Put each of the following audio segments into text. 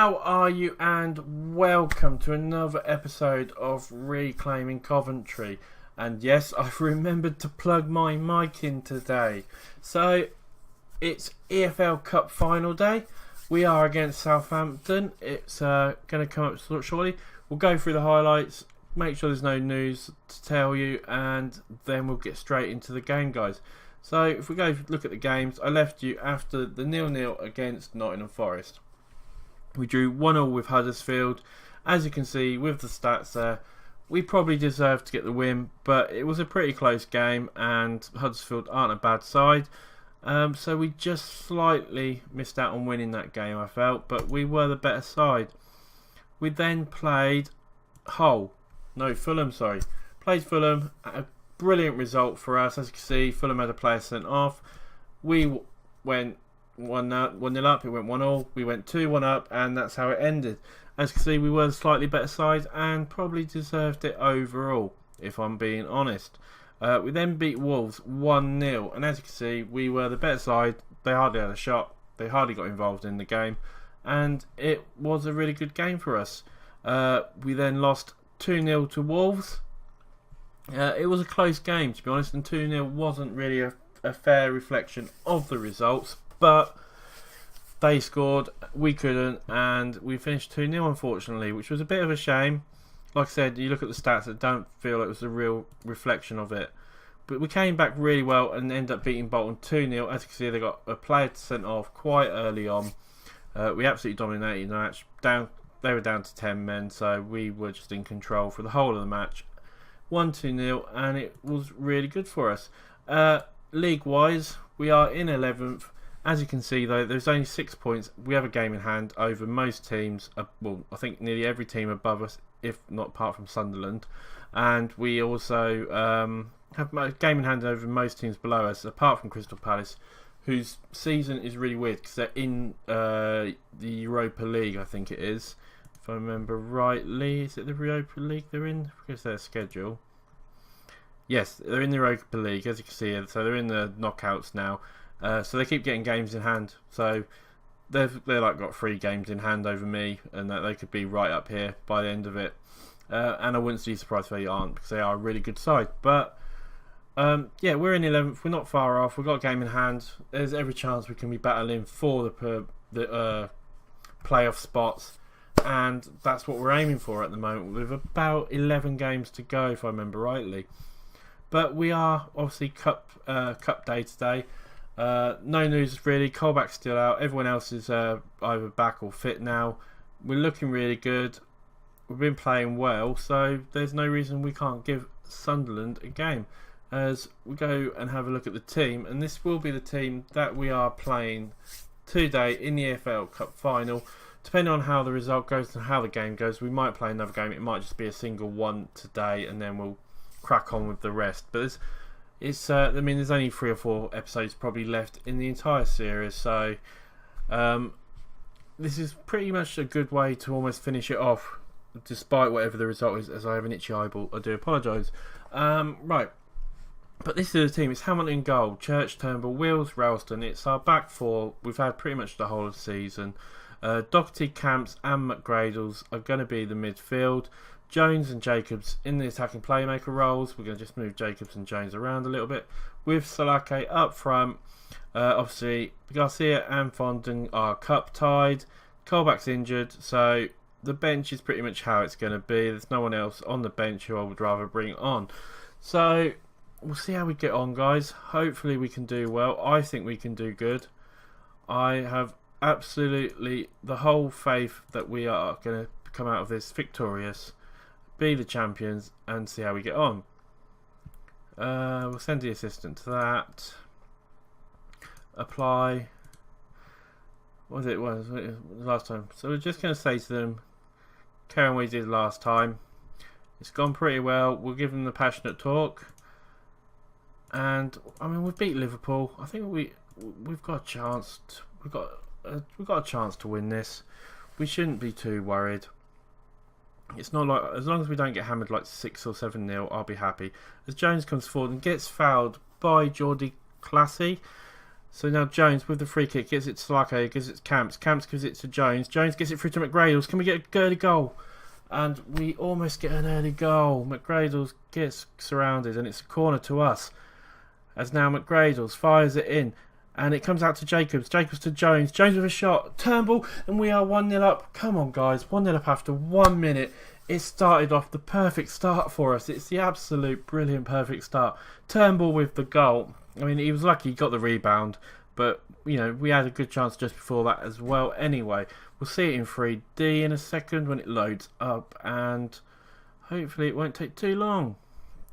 How are you, and welcome to another episode of Reclaiming Coventry. And yes, I've remembered to plug my mic in today. So it's EFL Cup final day. We are against Southampton. It's going to come up shortly. We'll go through the highlights, make sure there's no news to tell you, and then we'll get straight into the game, guys. So if we go look at the games, I left you after the 0-0 against Nottingham Forest. We drew 1-1 with Huddersfield. As you can see with the stats there, we probably deserved to get the win, but it was a pretty close game and Huddersfield aren't a bad side. So we just slightly missed out on winning that game, I felt, but we were the better side. We then played Fulham, Played Fulham, a brilliant result for us. As you can see, Fulham had a player sent off. We went 1-0 up, it went 1-1, we went 2-1 up, and that's how it ended. As you can see, we were the slightly better side and probably deserved it overall, if I'm being honest. We then beat Wolves 1-0, and as you can see, we were the better side. They hardly had a shot, they hardly got involved in the game, and it was a really good game for us. We then lost 2-0 to Wolves. It was a close game, to be honest, and 2-0 wasn't really a fair reflection of the results, but they scored, we couldn't, and we finished 2-0 unfortunately, which was a bit of a shame. Like I said, you look at the stats, I don't feel it was a real reflection of it. But we came back really well and ended up beating Bolton 2-0. As you can see, they got a player sent off quite early on. We absolutely dominated the match. They were down to 10 men, so we were just in control for the whole of the match. 1-2-0, and it was really good for us. League-wise, we are in 11th. As you can see, though, there's only 6 points. We have a game in hand over most teams. Well, I think nearly every team above us, if not apart from Sunderland. And we also have a game in hand over most teams below us, apart from Crystal Palace, whose season is really weird because they're in the Europa League, I think it is. If I remember rightly, is it the Europa League they're in? Because their schedule. Yes, they're in the Europa League, as you can see. So they're in the knockouts now. So they keep getting games in hand. So they're like got 3 games in hand over me, and that they could be right up here by the end of it. And I wouldn't be surprised if they aren't, because they are a really good side. But yeah, we're in 11th. We're not far off. We've got a game in hand. There's every chance we can be battling for the playoff spots, and that's what we're aiming for at the moment. With about 11 games to go, if I remember rightly. But we are obviously cup day today. No news really. Colback's still out. Everyone else is either back or fit now. We're looking really good. We've been playing well, so there's no reason we can't give Sunderland a game. As we go and have a look at the team, and this will be the team that we are playing today in the EFL Cup final. Depending on how the result goes and how the game goes, we might play another game. It might just be a single one today, and then we'll crack on with the rest. But there's only 3 or 4 episodes probably left in the entire series, so this is pretty much a good way to almost finish it off, despite whatever the result is. As I have an itchy eyeball, I do apologise. Right, but this is the team. It's Hamilton in goal, Church, Turnbull, Wills, Ralston. It's our back 4. We've had pretty much the whole of the season. Doherty, Camps and McGradles are going to be the midfield. Jones and Jacobs in the attacking playmaker roles. We're going to just move Jacobs and Jones around a little bit. With Salake up front. Obviously, Garcia and Fondon are cup tied. Colback's injured, so the bench is pretty much how it's going to be. There's no one else on the bench who I would rather bring on. So, we'll see how we get on, guys. Hopefully we can do well. I think we can do good. I have absolutely the whole faith that we are going to come out of this victorious, be the champions, and see how we get on. We'll send the assistant to that. Apply. What was it last time? So we're just going to say to them, carry on what we did last time. It's gone pretty well. We'll give them the passionate talk. And I mean, we've beat Liverpool. I think we've got a chance. We've got a chance to win this. We shouldn't be too worried. It's not like, as long as we don't get hammered like 6 or 7-0, I'll be happy. As Jones comes forward and gets fouled by Jordi Classy. So now Jones with the free kick gets it to Slake, gives it to Camps. Camps gives it to Jones. Jones gets it through to McGradles. Can we get an early goal? And we almost get an early goal. McGradles gets surrounded and it's a corner to us. As now McGradles fires it in. And it comes out to Jacobs. Jacobs to Jones. Jones with a shot. Turnbull. And we are 1-0 up. Come on, guys. 1-0 up after 1 minute. It started off the perfect start for us. It's the absolute brilliant perfect start. Turnbull with the goal. I mean, he was lucky he got the rebound. But, you know, we had a good chance just before that as well. Anyway, we'll see it in 3D in a second when it loads up. And hopefully it won't take too long.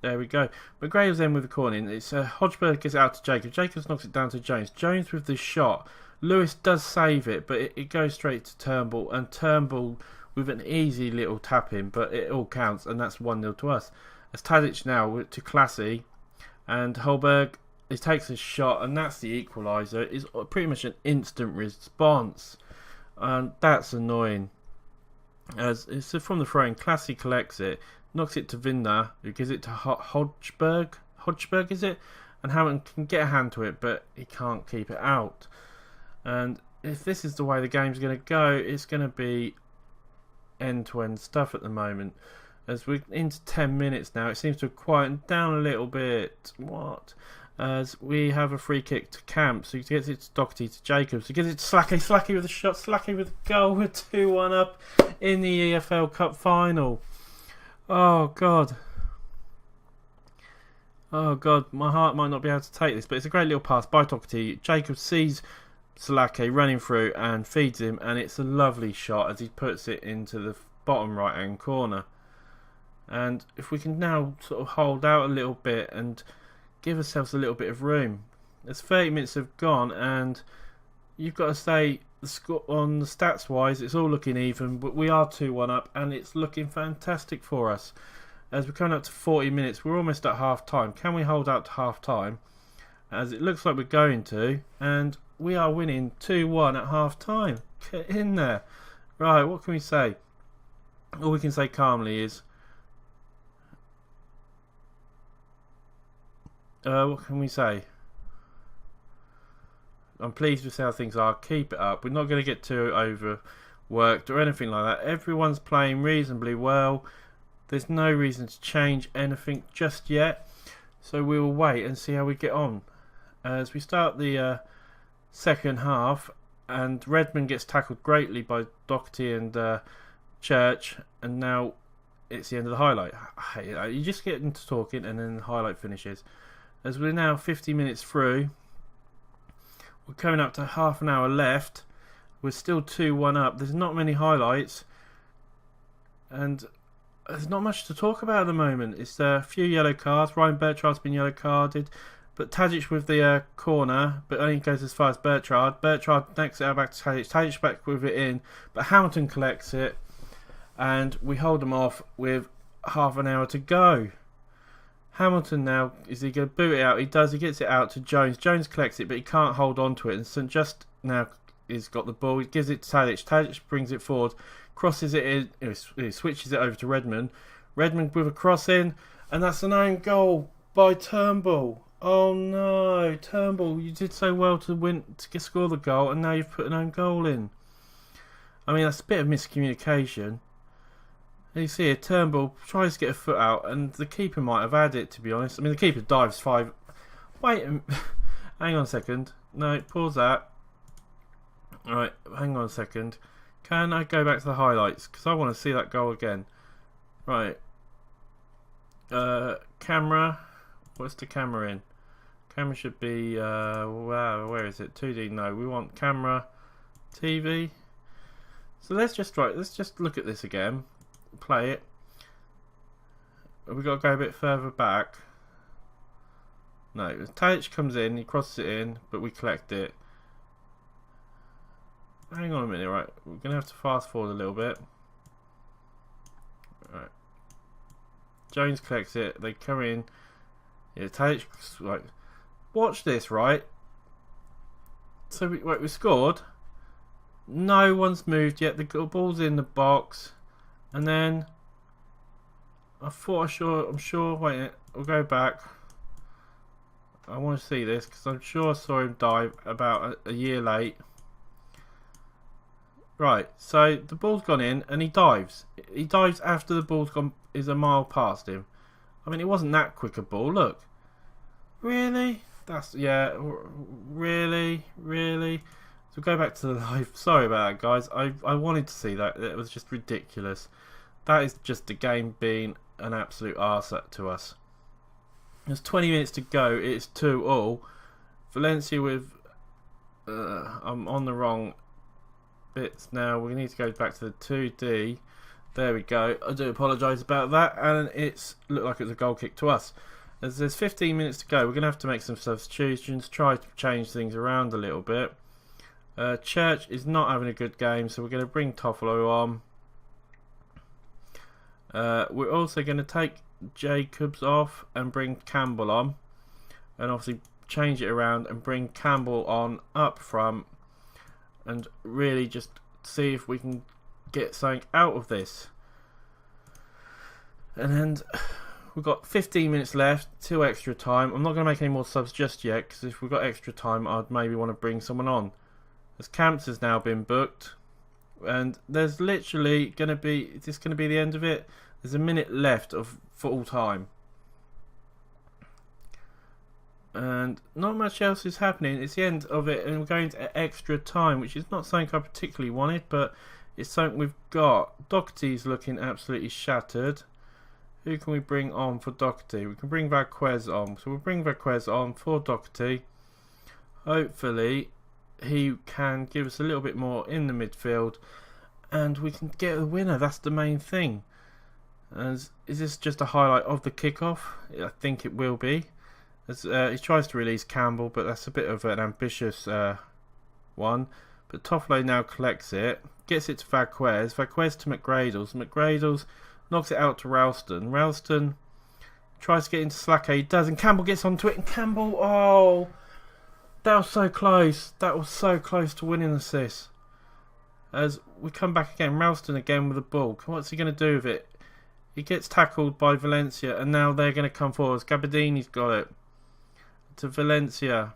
There we go. McGrady's then with the corner in. It's Hodgberg gets it out to Jacobs. Jacobs knocks it down to Jones. Jones with the shot. Lewis does save it, but it goes straight to Turnbull. And Turnbull with an easy little tap in, but it all counts. And that's 1-0 to us. As Tadic now to Classy. And Holberg takes a shot. And that's the equaliser. It's pretty much an instant response. And that's annoying. As it's from the throw in. Classy collects it. Knocks it to Vinda, who gives it to Hodgberg. Hodgberg, is it? And Hamilton can get a hand to it, but he can't keep it out. And if this is the way the game's going to go, it's going to be end-to-end stuff at the moment. As we're into 10 minutes now, it seems to have quietened down a little bit. What? As we have a free kick to Camps, who gets it to Doherty to Jacobs, who gives it to Slake. Slake with a shot. Slake with a goal. We're 2-1 up in the EFL Cup final. Oh God, my heart might not be able to take this, but it's a great little pass by Doherty. Jacob sees Slake running through and feeds him, and it's a lovely shot as he puts it into the bottom right hand corner. And if we can now sort of hold out a little bit and give ourselves a little bit of room. As 30 minutes have gone, and you've got to say, the score on the stats wise, it's all looking even, but we are 2-1 up, and it's looking fantastic for us. As we're coming up to 40 minutes, we're almost at half time. Can we hold out to half time? As it looks like we're going to, and we are winning 2-1 at half time. Get in there. Right, what can we say? All we can say calmly is, what can we say? I'm pleased with how things are. Keep it up. We're not going to get too overworked or anything like that. Everyone's playing reasonably well. There's no reason to change anything just yet. So we will wait and see how we get on. As we start the second half, and Redmond gets tackled greatly by Doherty and Church, and now it's the end of the highlight. You just get into talking and then the highlight finishes. As we're now 50 minutes through, we're coming up to half an hour left. We're still 2-1 up. There's not many highlights. And there's not much to talk about at the moment. It's a few yellow cards. Ryan Bertrand's been yellow carded. But Tadic with the corner. But only goes as far as Bertrand. Bertrand knocks it out back to Tadic. Tadic back with it in. But Hamilton collects it. And we hold them off with half an hour to go. Hamilton now, is he going to boot it out? He does. He gets it out to Jones. Jones collects it, but he can't hold on to it. And St. Just now has got the ball. He gives it to Tadic. Tadic brings it forward, crosses it in, he switches it over to Redmond. Redmond with a cross in, and that's an own goal by Turnbull. Oh no, Turnbull, you did so well to score the goal, and now you've put an own goal in. I mean, that's a bit of miscommunication. You see here, Turnbull tries to get a foot out, and the keeper might have had it, to be honest. I mean, the keeper dives 5. Wait, hang on a second. No, pause that. Alright, hang on a second. Can I go back to the highlights? Because I want to see that goal again. Right. Camera. What's the camera in? Camera should be, wow, where is it? 2D, no. We want camera, TV. So let's just look at this again. Play it. We've got to go a bit further back. No, Tadic comes in, he crosses it in, but we collect it. Hang on a minute, right? We're going to have to fast forward a little bit. Right. Jones collects it, they come in. Yeah, Tadic, right. Watch this, right? So we scored. No one's moved yet. The ball's in the box. And then I'm sure. Wait, we'll go back. I want to see this because I'm sure I saw him dive about a year late. Right, so the ball's gone in and he dives. He dives after the ball's gone, is a mile past him. I mean, it wasn't that quick a ball. Look, really? That's really. So go back to the live. Sorry about that, guys. I wanted to see that. It was just ridiculous. That is just the game being an absolute arse to us. There's 20 minutes to go. It's 2-2. Valencia with... I'm on the wrong bits now. We need to go back to the 2D. There we go. I do apologise about that. And it's looked like it was a goal kick to us. As there's 15 minutes to go, we're going to have to make some substitutions. Try to change things around a little bit. Church is not having a good game, so we're going to bring Toffolo on. We're also going to take Jacobs off and bring Campbell on, and obviously change it around and bring Campbell on up front, and really just see if we can get something out of this. And then we've got 15 minutes left till extra time. I'm not going to make any more subs just yet, because if we've got extra time I'd maybe want to bring someone on, as Camps has now been booked. And there's literally going to be, is this going to be the end of it? There's a minute left of full time. And not much else is happening. It's the end of it and we're going to extra time, which is not something I particularly wanted, but it's something we've got. Doherty's looking absolutely shattered. Who can we bring on for Doherty? We can bring Vaquez on. So we'll bring Vaquez on for Doherty. Hopefully he can give us a little bit more in the midfield and we can get a winner. That's the main thing. Is this just a highlight of the kickoff? I think it will be. As he tries to release Campbell, but that's a bit of an ambitious one. But Toffolo now collects it, gets it to Vaquez. Vaquez to McGradles. McGradles knocks it out to Ralston. Ralston tries to get into Slacker. He does, and Campbell gets onto it. And Campbell, oh, that was so close. That was so close to winning assist. As we come back again, Ralston again with the ball. What's he going to do with it? He gets tackled by Valencia, and now they're going to come forward. Gabardini's got it to Valencia,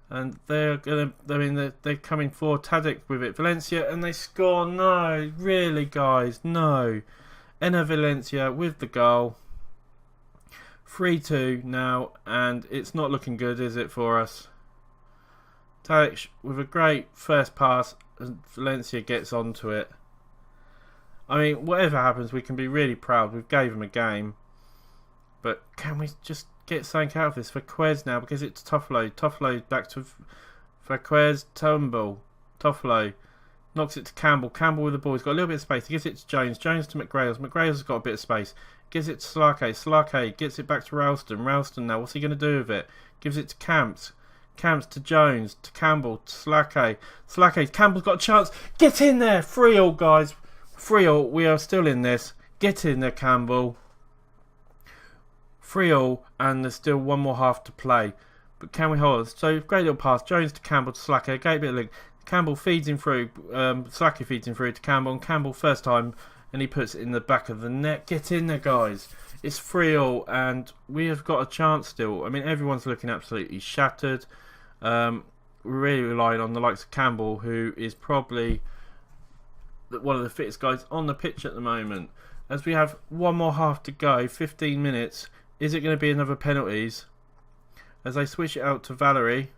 and they're going to. I mean, they're coming forward. Tadic with it, Valencia, and they score. No, really, guys, no. Enner Valencia with the goal. 3-2 now, and it's not looking good, is it, for us? Tadic with a great first pass, and Valencia gets onto it. I mean, whatever happens, we can be really proud. We gave him a game. But can we just get something out of this? Vaquez now, because it's Toffolo. Toffolo back to Vaquez. Turnbull. Toffolo knocks it to Campbell. Campbell with the ball. He's got a little bit of space. He gives it to Jones. Jones to McGrails. McGrails has got a bit of space. Gives it to Slake. Slake gets it back to Ralston. Ralston now, what's he going to do with it? Gives it to Camps. Camps to Jones. To Campbell. To Slake. Slake. Campbell's got a chance. Get in there. 3-3, guys. 3-3, we are still in this. Get in there, Campbell. 3-3, and there's still one more half to play. But can we hold it? So, great little pass. Jones to Campbell to Slacker. Great bit of link. Campbell feeds him through. Slacker feeds him through to Campbell. And Campbell first time, and he puts it in the back of the net. Get in there, guys. It's 3-3, and we have got a chance still. I mean, everyone's looking absolutely shattered. We're really relying on the likes of Campbell, who is probably one of the fittest guys on the pitch at the moment. As we have one more half to go, 15 minutes. Is it going to be another penalties? As they switch it out to Valerie.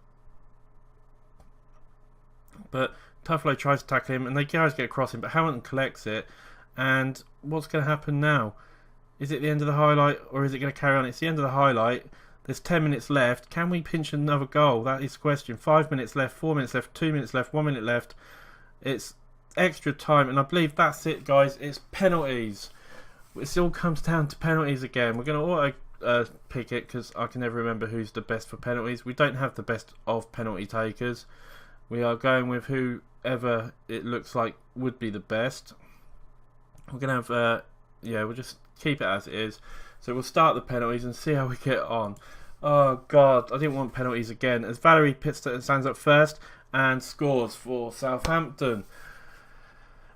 But Toffolo tries to tackle him and they guys get across him, but Hamilton collects it. And what's going to happen now? Is it the end of the highlight or is it going to carry on? It's the end of the highlight. There's 10 minutes left. Can we pinch another goal? That is the question. 5 minutes left, 4 minutes left, 2 minutes left, 1 minute left. It's extra time, and I believe that's it, guys. It's penalties. It all comes down to penalties again. We're going to auto pick it because I can never remember who's the best for penalties. We don't have the best of penalty takers. We are going with whoever it looks like would be the best. We're going to have we'll just keep it as it is. So we'll start the penalties and see how we get on. Oh god, I didn't want penalties again. As Valerie stands up first and scores for Southampton.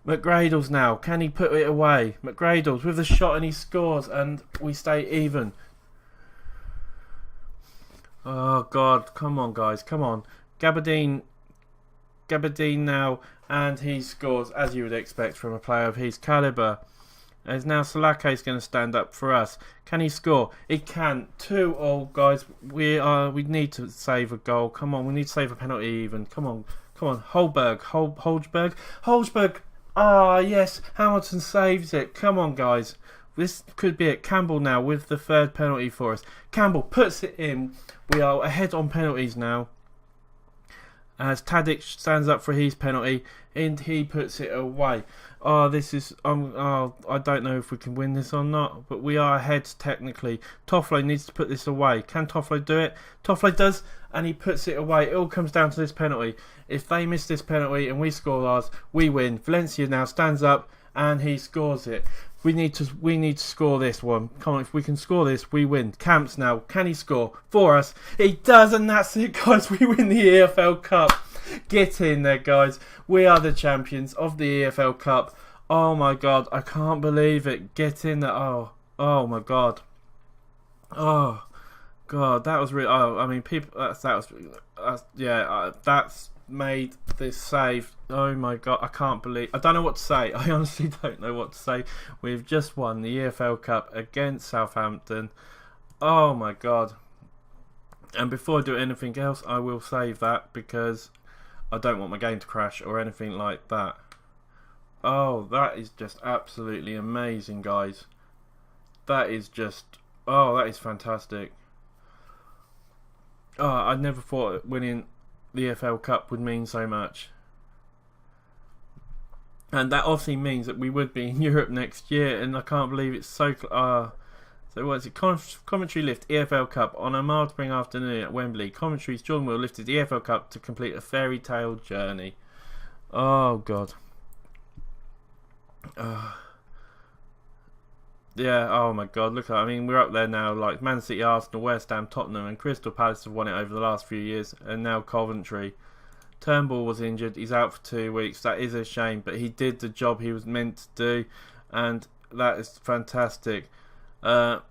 McGradles now, can he put it away? McGradles with the shot and he scores and we stay even. Oh God, come on guys, come on. Gabardine now, and he scores as you would expect from a player of his calibre. As now Salake is going to stand up for us. Can he score? He can. 2-2, guys. We need to save a goal. Come on, we need to save a penalty even. Come on. Holzberg. Ah, yes. Hamilton saves it. Come on, guys. This could be it. Campbell now with the third penalty for us. Campbell puts it in. We are ahead on penalties now. As Tadic stands up for his penalty and he puts it away. Oh, this is I don't know if we can win this or not, but we are ahead technically. Toffolo needs to put this away. Can Toffolo do it? Toffolo does, and he puts it away. It all comes down to this penalty. If they miss this penalty and we score ours, we win. Valencia now stands up and he scores it. We need to score this one. Come on, if we can score this, we win. Camps now. Can he score for us? He does, and that's it, guys. We win the EFL Cup. Get in there, guys. We are the champions of the EFL Cup. Oh my God, I can't believe it. Get in there. Oh my God. Oh God, that was really. Oh, I mean, people. That's made this save. Oh my God, I can't believe. I don't know what to say. I honestly don't know what to say. We've just won the EFL Cup against Southampton. Oh my God. And before I do anything else, I will save that because I don't want my game to crash or anything like that. Oh, that is just absolutely amazing, guys. That is just. Oh, that is fantastic. Oh, I never thought winning the EFL Cup would mean so much. And that obviously means that we would be in Europe next year, and I can't believe it's so. So what is it? Coventry lift EFL Cup on a mild spring afternoon at Wembley. Coventry's John Will lifted the EFL Cup to complete a fairy tale journey. Oh God. Yeah, oh my God, look at, I mean, we're up there now, like Man City, Arsenal, West Ham, Tottenham and Crystal Palace have won it over the last few years, and now Coventry. Turnbull was injured, he's out for 2 weeks, that is a shame, but he did the job he was meant to do, and that is fantastic. What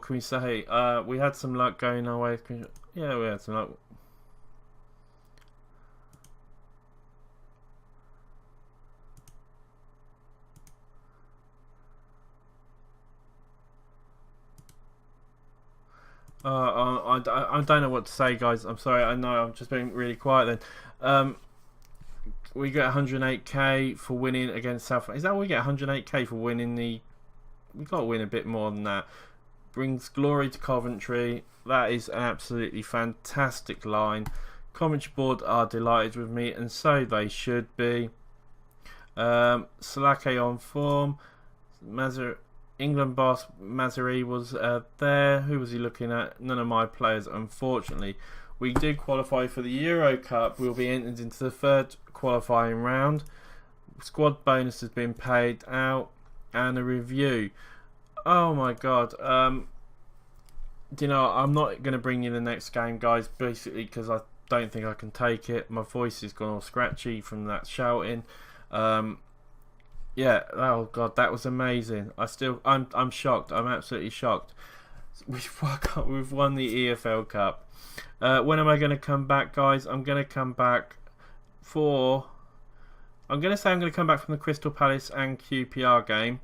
can we say? We had some luck going our way. Yeah, we had some luck. I don't know what to say, guys. I'm sorry. I know I'm just being really quiet then. We get 108k for winning against South. Is that what we get? 108k for winning the. We've got to win a bit more than that. Brings glory to Coventry. That is an absolutely fantastic line. Coventry board are delighted with me, and so they should be. Salake on form. England boss Mazari was there. Who was he looking at? None of my players, unfortunately. We do qualify for the Euro Cup. We'll be entered into the third qualifying round. Squad bonus has been paid out, and a review. Oh my God. You know, I'm not going to bring you the next game, guys, basically because I don't think I can take it. My voice has gone all scratchy from that shouting. Yeah, oh God, that was amazing. I'm shocked. I'm absolutely shocked. We've won the EFL Cup. When am I going to come back, guys? I'm going to come back for. I'm going to come back from the Crystal Palace and QPR game.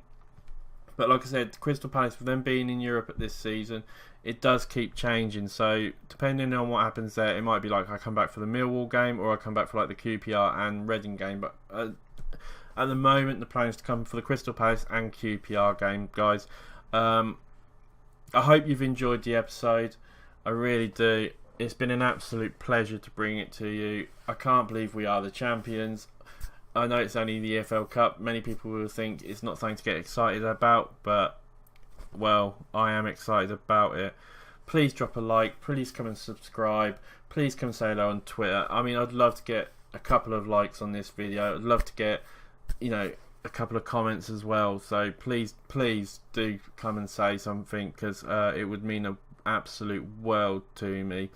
But like I said, Crystal Palace, with them being in Europe at this season, it does keep changing. So depending on what happens there, it might be like I come back for the Millwall game, or I come back for like the QPR and Reading game. But at the moment, the plan is to come for the Crystal Palace and QPR game, guys. I hope you've enjoyed the episode. I really do. It's been an absolute pleasure to bring it to you. I can't believe we are the champions. I know it's only the EFL Cup. Many people will think it's not something to get excited about, but, well, I am excited about it. Please drop a like. Please come and subscribe. Please come say hello on Twitter. I mean, I'd love to get a couple of likes on this video. I'd love to get, you know, a couple of comments as well. So please do come and say something, because it would mean an absolute world to me.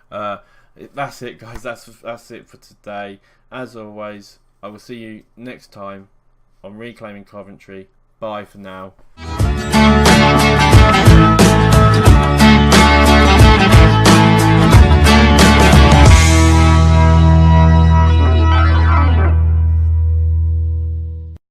That's it, guys. That's it for today. As always, I will see you next time on Reclaiming Coventry. Bye for now.